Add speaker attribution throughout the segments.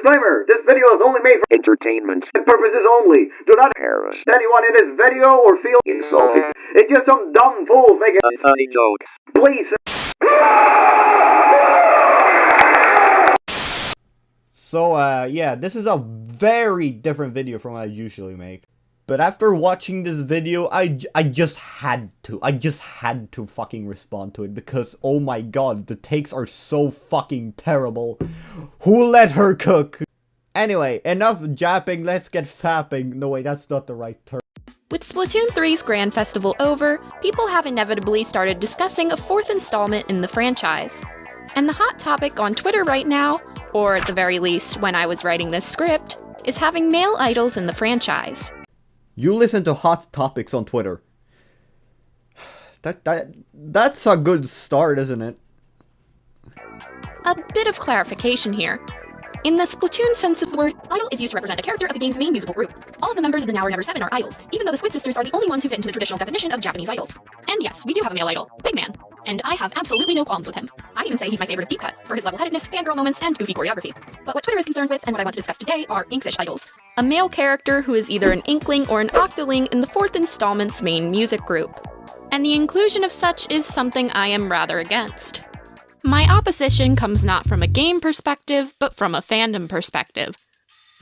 Speaker 1: Disclaimer, this video is only made for
Speaker 2: entertainment
Speaker 1: purposes only. Do not
Speaker 2: harass
Speaker 1: anyone in this video or feel
Speaker 2: insulted
Speaker 1: It's just some dumb fools making
Speaker 2: funny jokes.
Speaker 1: Please.
Speaker 3: So, yeah, this is a very different video from what I usually make. But after watching this video, I just had to. I just had to fucking respond to it because, oh my god, the takes are so fucking terrible. Who let her cook? Anyway, enough japping, let's get fapping. No, wait, that's not the right term.
Speaker 4: With Splatoon 3's Grand Festival over, people have inevitably started discussing a fourth installment in the franchise. And the hot topic on Twitter right now, or at the very least when I was writing this script, is having male idols in the franchise.
Speaker 3: You listen to hot topics on Twitter. That's a good start, isn't it?
Speaker 4: A bit of clarification here. In the Splatoon sense of the word, idol is used to represent a character of the game's main musical group. All of the members of the Now or Never 7 are idols, even though the Squid Sisters are the only ones who fit into the traditional definition of Japanese idols. And yes, we do have a male idol, Big Man. And I have absolutely no qualms with him. I even say he's my favorite of Deep Cut, for his level-headedness, fangirl moments, and goofy choreography. But what Twitter is concerned with, and what I want to discuss today, are Inkfish idols. A male character who is either an Inkling or an Octoling in the fourth installment's main music group. And the inclusion of such is something I am rather against. My opposition comes not from a game perspective, but from a fandom perspective.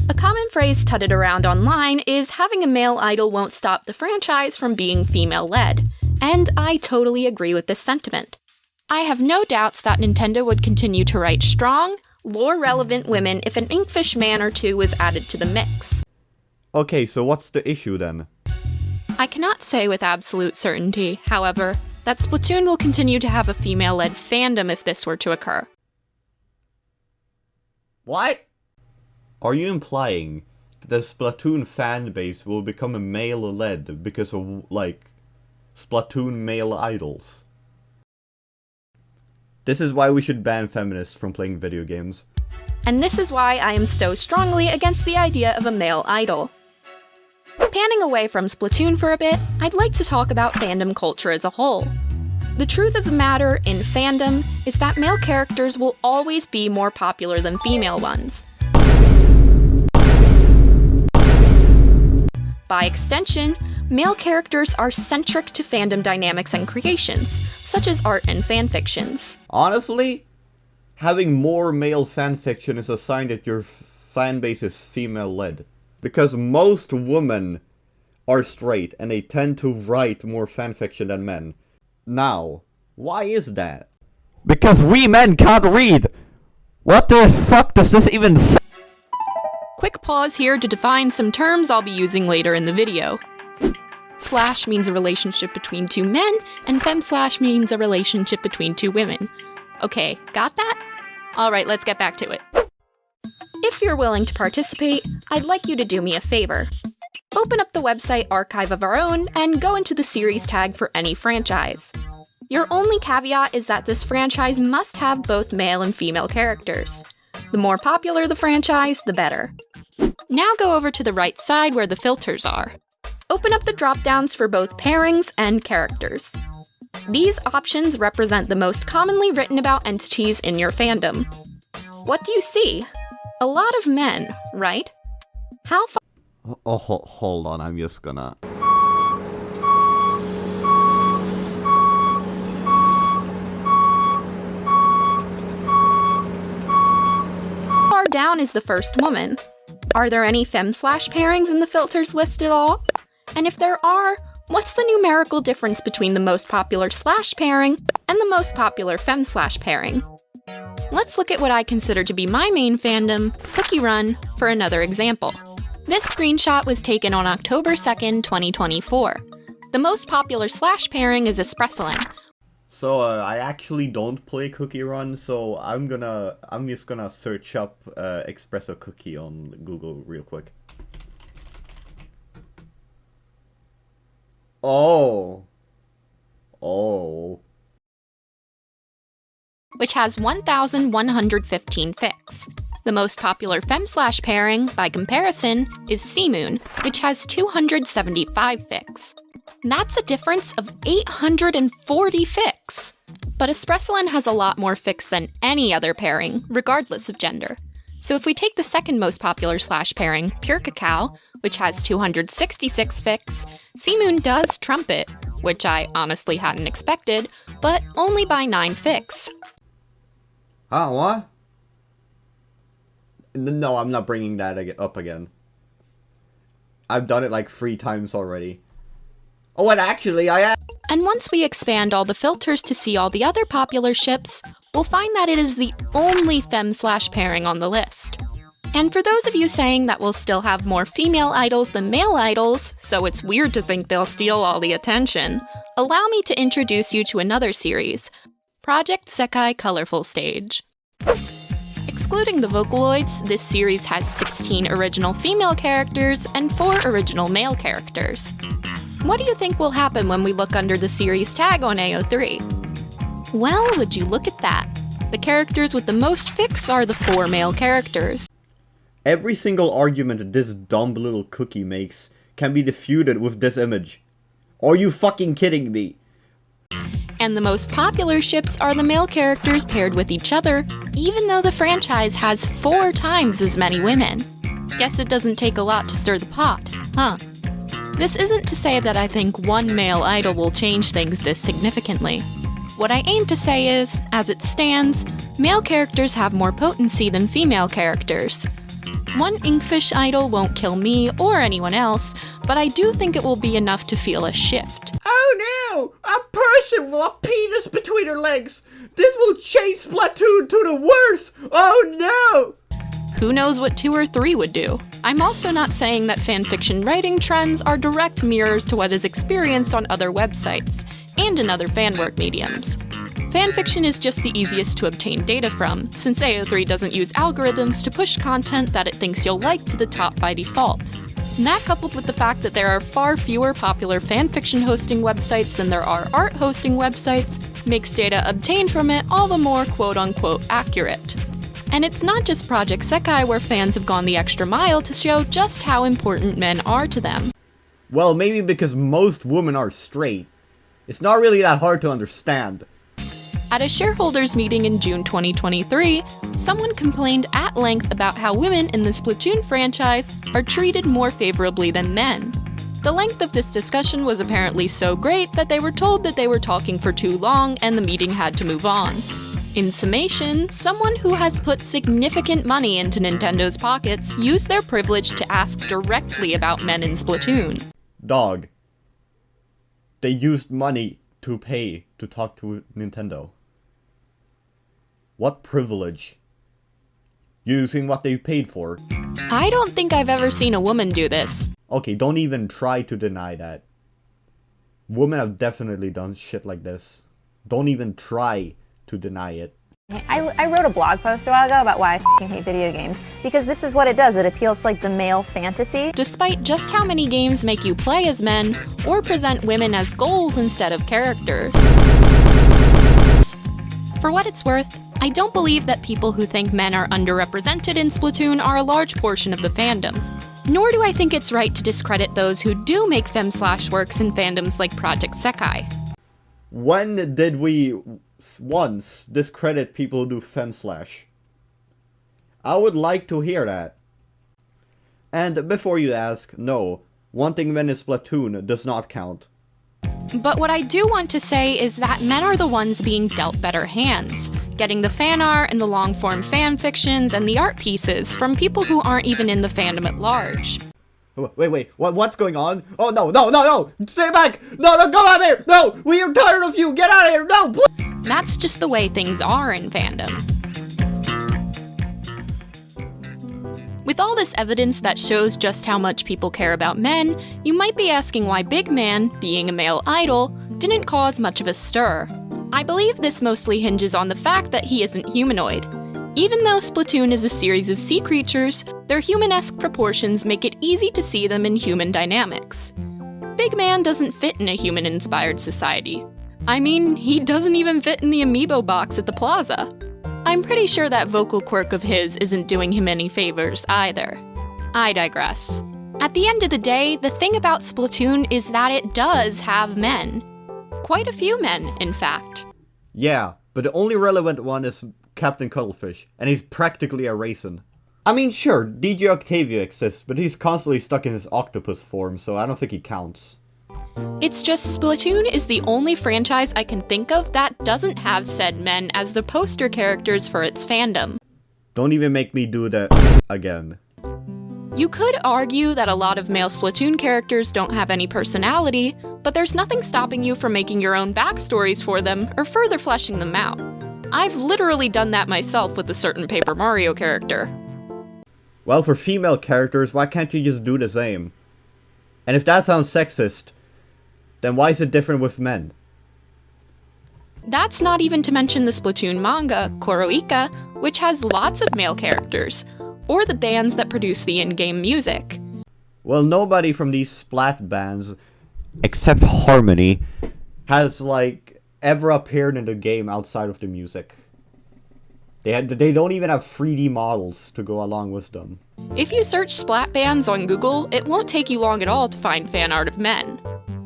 Speaker 4: A common phrase tutted around online is having a male idol won't stop the franchise from being female-led, and I totally agree with this sentiment. I have no doubts that Nintendo would continue to write strong, lore-relevant women if an Inkfish man or two was added to the mix.
Speaker 3: Okay, so what's the issue then?
Speaker 4: I cannot say with absolute certainty, however, that Splatoon will continue to have a female-led fandom if this were to occur.
Speaker 3: What? Are you implying that the Splatoon fanbase will become a male-led because of, like, Splatoon male idols? This is why we should ban feminists from playing video games.
Speaker 4: And this is why I am so strongly against the idea of a male idol. Panning away from Splatoon for a bit, I'd like to talk about fandom culture as a whole. The truth of the matter in fandom is that male characters will always be more popular than female ones. By extension, male characters are centric to fandom dynamics and creations, such as art and fanfictions.
Speaker 3: Honestly, having more male fanfiction is a sign that your fanbase is female-led. Because most women are straight, and they tend to write more fanfiction than men. Now, why is that? Because we men can't read! What the fuck does this even say?
Speaker 4: Quick pause here to define some terms I'll be using later in the video. Slash means a relationship between two men, and femslash means a relationship between two women. Okay, got that? Alright, let's get back to it. If you're willing to participate, I'd like you to do me a favor. Open up the website Archive of Our Own and go into the series tag for any franchise. Your only caveat is that this franchise must have both male and female characters. The more popular the franchise, the better. Now go over to the right side where the filters are. Open up the drop-downs for both pairings and characters. These options represent the most commonly written about entities in your fandom. What do you see? A lot of men, right? How far—
Speaker 3: Oh, hold on, I'm just gonna...
Speaker 4: far down is the first woman? Are there any fem/slash pairings in the filters list at all? And if there are, what's the numerical difference between the most popular slash pairing and the most popular fem/slash pairing? Let's look at what I consider to be my main fandom, Cookie Run, for another example. This screenshot was taken on October 2nd, 2024. The most popular slash pairing is Espressolin.
Speaker 3: So, I actually don't play Cookie Run, so I'm just gonna search up Espresso Cookie on Google real quick. Oh.
Speaker 4: Which has 1,115 fics. The most popular fem/slash pairing, by comparison, is Seamoon, which has 275 fics. That's a difference of 840 fics! But Espressolin has a lot more fics than any other pairing, regardless of gender. So if we take the second most popular slash pairing, Pure Cacao, which has 266 fics, Seamoon does trump it, which I honestly hadn't expected, but only by 9 fics.
Speaker 3: What? No, I'm not bringing that up again. I've done it like 3 times already. Oh, and actually,
Speaker 4: And once we expand all the filters to see all the other popular ships, we'll find that it is the only femme/pairing on the list. And for those of you saying that we'll still have more female idols than male idols, so it's weird to think they'll steal all the attention, allow me to introduce you to another series, Project Seai Colorful Stage. Excluding the Vocaloids, this series has 16 original female characters and 4 original male characters. What do you think will happen when we look under the series tag on AO3? Well, would you look at that? The characters with the most fics are the 4 male characters.
Speaker 3: every single argument this dumb little cookie makes can be defeated with this image. Are you fucking kidding me?
Speaker 4: And the most popular ships are the male characters paired with each other, even though the franchise has 4 times as many women. Guess it doesn't take a lot to stir the pot, huh? This isn't to say that I think one male idol will change things this significantly. What I aim to say is, as it stands, male characters have more potency than female characters. One Inkfish idol won't kill me or anyone else, but I do think it will be enough to feel a shift.
Speaker 3: Oh no! A person with a penis between her legs! This will change Splatoon to the worst! Oh no!
Speaker 4: Who knows what 2 or 3 would do? I'm also not saying that fanfiction writing trends are direct mirrors to what is experienced on other websites, and in other fanwork mediums. Fanfiction is just the easiest to obtain data from, since AO3 doesn't use algorithms to push content that it thinks you'll like to the top by default. And that, coupled with the fact that there are far fewer popular fanfiction hosting websites than there are art hosting websites, makes data obtained from it all the more quote-unquote accurate. And it's not just Project Seai where fans have gone the extra mile to show just how important men are to them.
Speaker 3: Well, maybe because most women are straight. It's not really that hard to understand.
Speaker 4: At a shareholders meeting in June 2023, someone complained at length about how women in the Splatoon franchise are treated more favorably than men. The length of this discussion was apparently so great that they were told that they were talking for too long and the meeting had to move on. In summation, someone who has put significant money into Nintendo's pockets used their privilege to ask directly about men in Splatoon.
Speaker 3: Dog. They used money to pay to talk to Nintendo. What privilege? Using what they paid for.
Speaker 4: I don't think I've ever seen a woman do this.
Speaker 3: Okay, don't even try to deny that. Women have definitely done shit like this. Don't even try to deny it.
Speaker 2: I wrote a blog post a while ago about why I f***ing hate video games, because this is what it does. It appeals to, like, the male fantasy.
Speaker 4: Despite just how many games make you play as men, or present women as goals instead of characters. For what it's worth, I don't believe that people who think men are underrepresented in Splatoon are a large portion of the fandom. Nor do I think it's right to discredit those who do make fem/works in fandoms like Project Seai.
Speaker 3: When did we once discredit people who do fem/? I would like to hear that. And before you ask, no, wanting men in Splatoon does not count.
Speaker 4: But what I do want to say is that men are the ones being dealt better hands, getting the fan art and the long-form fan fictions and the art pieces from people who aren't even in the fandom at large.
Speaker 3: Wait, what's going on? Oh no, stay back! No, come out here! No, we are tired of you! Get out of here! No, please!
Speaker 4: That's just the way things are in fandom. With all this evidence that shows just how much people care about men, you might be asking why Big Man, being a male idol, didn't cause much of a stir. I believe this mostly hinges on the fact that he isn't humanoid. Even though Splatoon is a series of sea creatures, their human-esque proportions make it easy to see them in human dynamics. Big Man doesn't fit in a human-inspired society. I mean, he doesn't even fit in the amiibo box at the plaza. I'm pretty sure that vocal quirk of his isn't doing him any favors either. I digress. At the end of the day, the thing about Splatoon is that it does have men. Quite a few men, in fact.
Speaker 3: Yeah, but the only relevant one is Captain Cuttlefish, and he's practically a raisin. I mean, sure, DJ Octavia exists, but he's constantly stuck in his octopus form, so I don't think he counts.
Speaker 4: It's just Splatoon is the only franchise I can think of that doesn't have said men as the poster characters for its fandom.
Speaker 3: Don't even make me do that again.
Speaker 4: You could argue that a lot of male Splatoon characters don't have any personality, but there's nothing stopping you from making your own backstories for them or further fleshing them out. I've literally done that myself with a certain Paper Mario character.
Speaker 3: Well, for female characters, why can't you just do the same? And if that sounds sexist, then why is it different with men?
Speaker 4: That's not even to mention the Splatoon manga, Koroika, which has lots of male characters, or the bands that produce the in-game music.
Speaker 3: Well, nobody from these Splat bands, except Harmony, has, like, ever appeared in the game outside of the music. They don't even have 3D models to go along with them.
Speaker 4: If you search Splat bands on Google, it won't take you long at all to find fan art of men.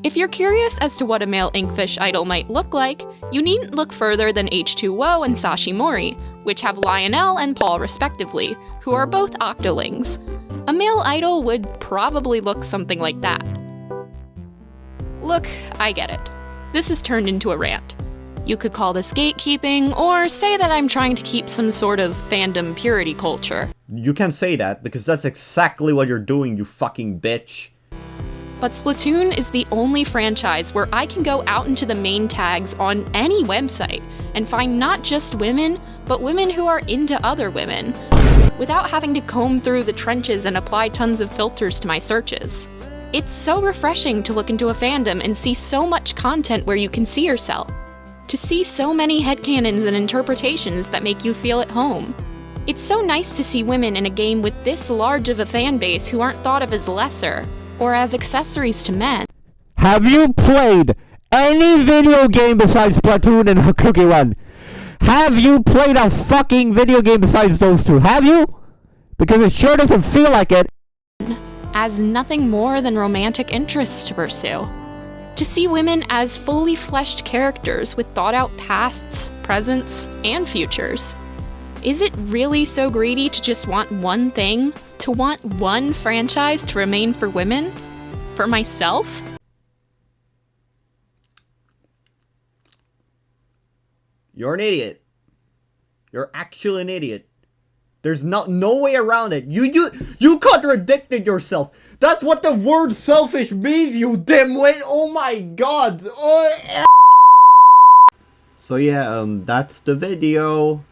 Speaker 4: If you're curious as to what a male Inkfish idol might look like, you needn't look further than H2O and Sashimori, which have Lionel and Paul respectively, who are both octolings. A male idol would probably look something like that. Look, I get it. This has turned into a rant. You could call this gatekeeping, or say that I'm trying to keep some sort of fandom purity culture.
Speaker 3: You can say that, because that's exactly what you're doing, you fucking bitch.
Speaker 4: But Splatoon is the only franchise where I can go out into the main tags on any website and find not just women, but women who are into other women, without having to comb through the trenches and apply tons of filters to my searches. It's so refreshing to look into a fandom and see so much content where you can see yourself. To see so many headcanons and interpretations that make you feel at home. It's so nice to see women in a game with this large of a fan base who aren't thought of as lesser, or as accessories to men.
Speaker 3: Have you played any video game besides Splatoon and Cookie Run? Have you played a fucking video game besides those two? Have you? Because it sure doesn't feel like it.
Speaker 4: As nothing more than romantic interests to pursue. To see women as fully fleshed characters with thought-out pasts, presents, and futures. Is it really so greedy to just want one thing? To want one franchise to remain for women? For myself?
Speaker 3: You're an idiot. You're actually an idiot. There's no way around it. You contradicted yourself. That's what the word selfish means, you dimwit. Oh my god. Oh. So yeah, that's the video.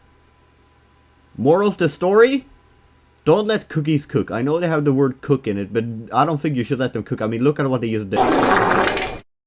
Speaker 3: Moral of the story? Don't let cookies cook. I know they have the word cook in it, but I don't think you should let them cook. I mean, look at what they just did.